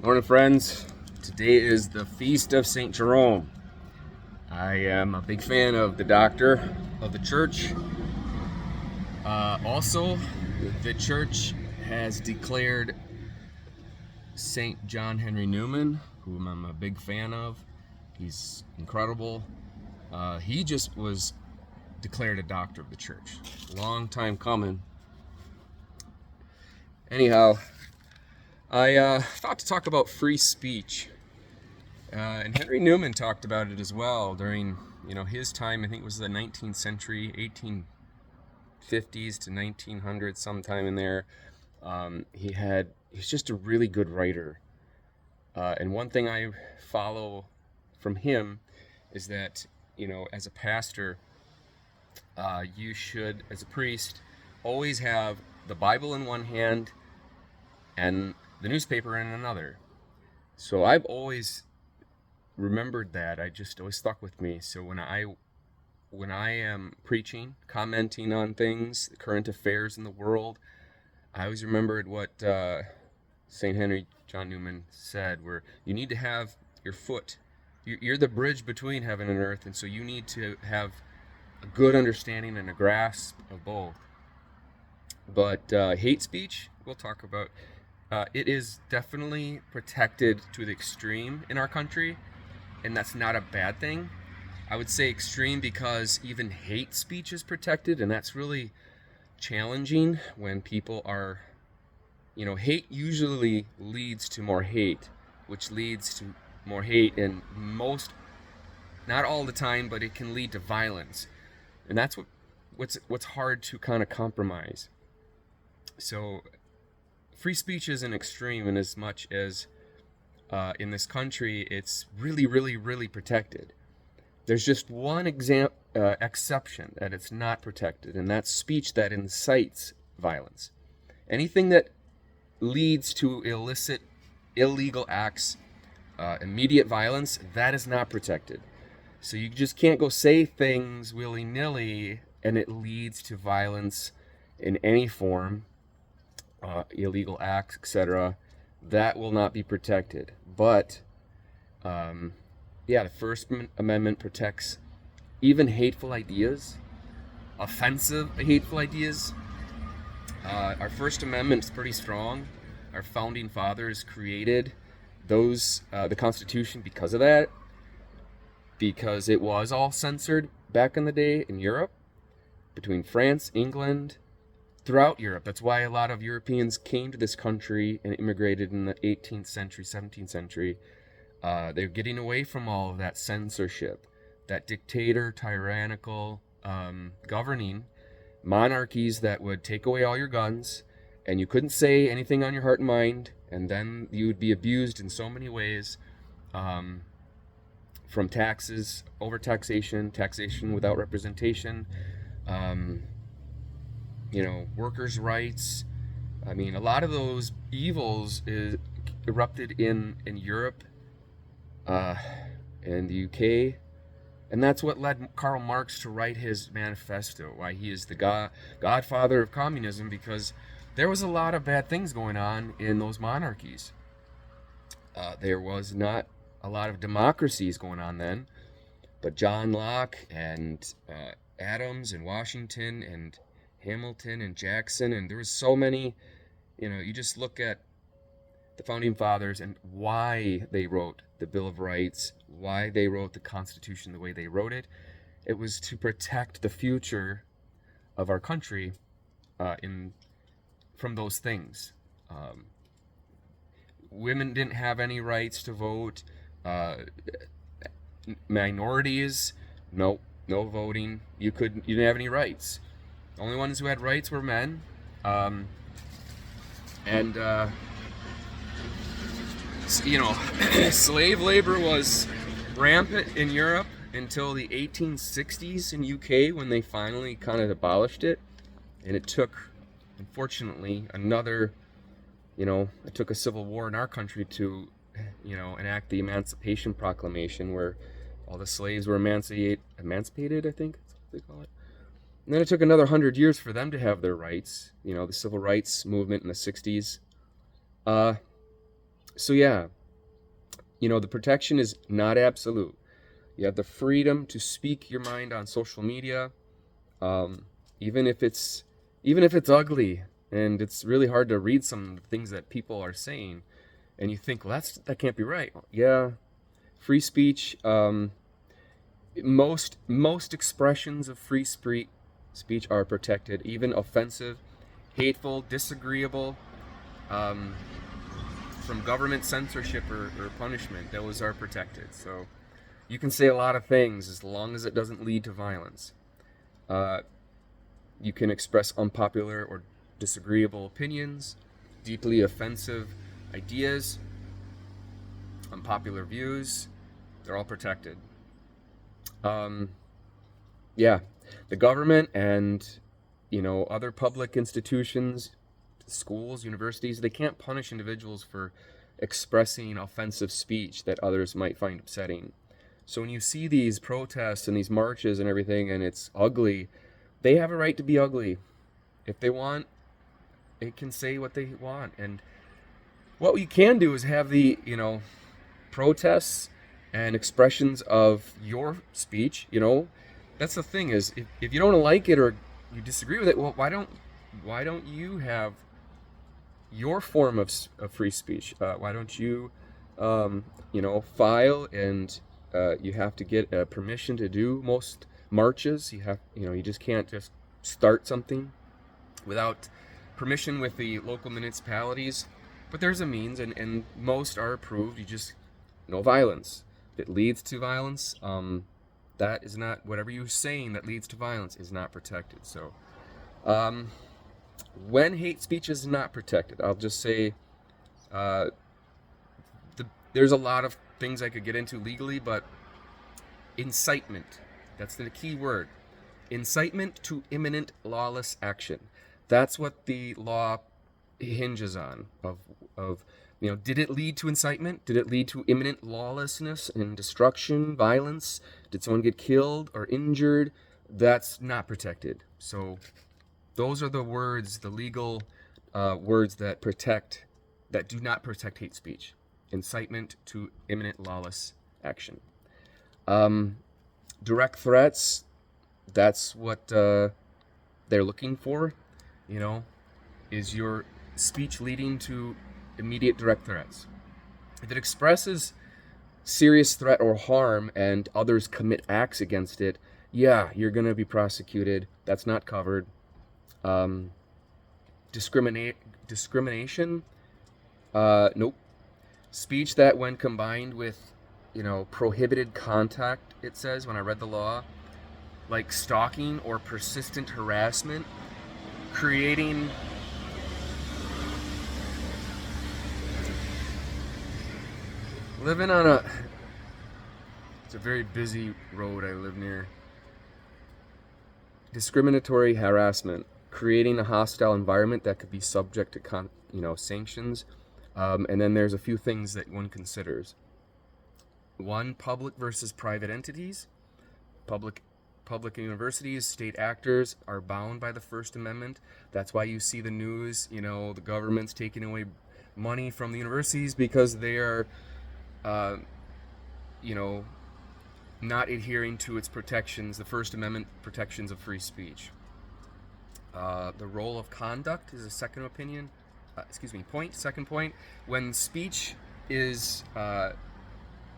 Morning, friends. Today is the Feast of St. Jerome. I am a big fan of the doctor of the church. Also, the church has declared St. John Henry Newman, whom I'm a big fan of. He's incredible. He just was declared a doctor of the church. Long time coming. Anyhow, I thought to talk about free speech. And Henry Newman talked about it as well during, his time. I think it was the 19th century, 1850s to 1900s, sometime in there. He's just a really good writer. And one thing I follow from him is that, as a pastor, you should, as a priest, always have the Bible in one hand and the newspaper in another. So I've always remembered that. I just always stuck with me. So when I am preaching, commenting on things, current affairs in the world, I always remembered what St. Henry John Newman said, where you need to have your foot. You're the bridge between heaven and earth, and so you need to have a good understanding and a grasp of both. But hate speech, we'll talk about. It is definitely protected to the extreme in our country, and that's not a bad thing. I would say extreme because even hate speech is protected, and that's really challenging when people are, hate usually leads to more hate, which leads to more hate, and not all the time, but it can lead to violence. And that's what's hard to kind of compromise. So free speech isn't extreme in as much as in this country it's really, really, really protected. There's just one exception that it's not protected, and that's speech that incites violence. Anything that leads to illicit, illegal acts, immediate violence, that is not protected. So you just can't go say things willy-nilly and it leads to violence in any form. Illegal acts, etc., that will not be protected. But the First Amendment protects even hateful ideas, offensive hateful ideas. Our First Amendment is pretty strong. Our founding fathers created the Constitution because of that, because it was all censored back in the day in Europe, between France, England, throughout Europe. That's why a lot of Europeans came to this country and immigrated in the 18th century, 17th century. They're getting away from all of that censorship, that dictator, tyrannical governing monarchies that would take away all your guns, and you couldn't say anything on your heart and mind, and then you would be abused in so many ways, from taxes, overtaxation, taxation without representation, workers' rights. I mean, a lot of those evils erupted in Europe and the UK, and that's what led Karl Marx to write his manifesto, why he is the godfather of communism, because there was a lot of bad things going on in those monarchies. There was not a lot of democracies going on then, but John Locke and Adams and Washington and Hamilton and Jackson, and there was so many, you just look at the founding fathers and why they wrote the Bill of Rights, why they wrote the Constitution the way they wrote it. It was to protect the future of our country from those things. Women didn't have any rights to vote. Minorities, no voting. You didn't have any rights. The only ones who had rights were men, slave labor was rampant in Europe until the 1860s in UK, when they finally kind of abolished it. And it took, unfortunately, it took a civil war in our country to, enact the Emancipation Proclamation, where all the slaves were emancipated, I think that's what they call it. And then it took another 100 years for them to have their rights, the civil rights movement in the 60s. So yeah, the protection is not absolute. You have the freedom to speak your mind on social media, um, even if it's ugly and it's really hard to read some things that people are saying, and you think, well, that can't be right. Yeah, free speech. Most expressions of free speech are protected, even offensive, hateful, disagreeable, um, from government censorship or punishment. Those are protected. So you can say a lot of things as long as it doesn't lead to violence. Uh, you can express unpopular or disagreeable opinions, deeply offensive ideas, unpopular views. They're all protected. Um, yeah, the government and other public institutions, schools, universities, they can't punish individuals for expressing offensive speech that others might find upsetting. So when you see these protests and these marches and everything and it's ugly, they have a right to be ugly. If they want, they can say what they want. And what we can do is have the, protests and expressions of your speech. That's the thing is, if you don't like it or you disagree with it, well, why don't you have your form of free speech? Why don't you, file and you have to get permission to do most marches. You just can't just start something without permission with the local municipalities. But there's a means, and most are approved. You just no violence. If it leads to violence, that is not, whatever you're saying that leads to violence is not protected. So when hate speech is not protected, I'll just say uh, there's a lot of things I could get into legally, but incitement, that's the key word. Incitement to imminent lawless action. That's what the law hinges on. Did it lead to incitement? Did it lead to imminent lawlessness and destruction, violence? Did someone get killed or injured? That's not protected. So those are the words, the legal words that do not protect hate speech. Incitement to imminent lawless action. Direct threats, that's what they're looking for. Is your speech leading to immediate direct threats? If it expresses serious threat or harm and others commit acts against it, yeah, you're going to be prosecuted. That's not covered. Discrimination, nope. Speech that, when combined with, prohibited contact, it says when I read the law, like stalking or persistent harassment, creating it's a very busy road I live near. Discriminatory harassment, creating a hostile environment that could be subject to sanctions. And then there's a few things that one considers. One, public versus private entities. Public universities, state actors are bound by the First Amendment. That's why you see the news, the government's taking away money from the universities because they are, not adhering to its protections, the First Amendment protections of free speech. The role of conduct is a second point. Second point, when speech is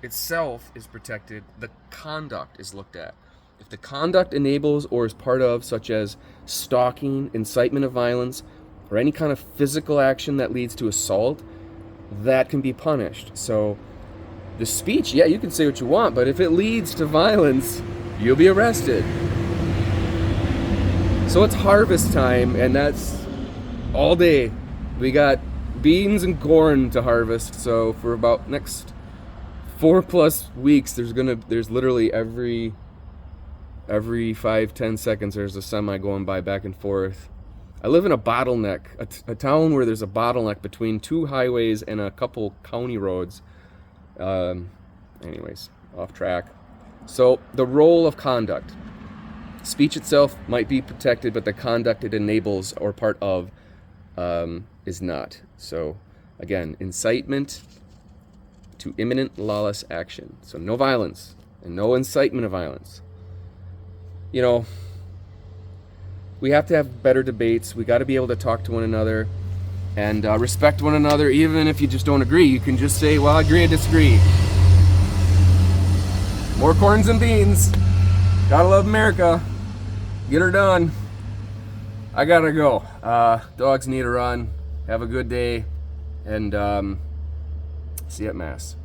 itself is protected, the conduct is looked at. If the conduct enables or is part of, such as stalking, incitement of violence, or any kind of physical action that leads to assault, that can be punished. So the speech, yeah, you can say what you want, but if it leads to violence, you'll be arrested. So it's harvest time, and that's all day. We got beans and corn to harvest. So for about next 4+ weeks, there's literally every 5-10 seconds there's a semi going by back and forth. I live in a bottleneck, a town where there's a bottleneck between 2 highways and a couple county roads. Anyways, off track. So the role of conduct. Speech itself might be protected, but the conduct it enables or part of is not. So again, incitement to imminent lawless action. So no violence and no incitement of violence. You know, we have to have better debates. We got to be able to talk to one another and respect one another, even if you just don't agree. You can just say, well, I agree, I disagree. More corns and beans. Gotta love America. Get her done. I gotta go. Dogs need a run. Have a good day. And see you at Mass.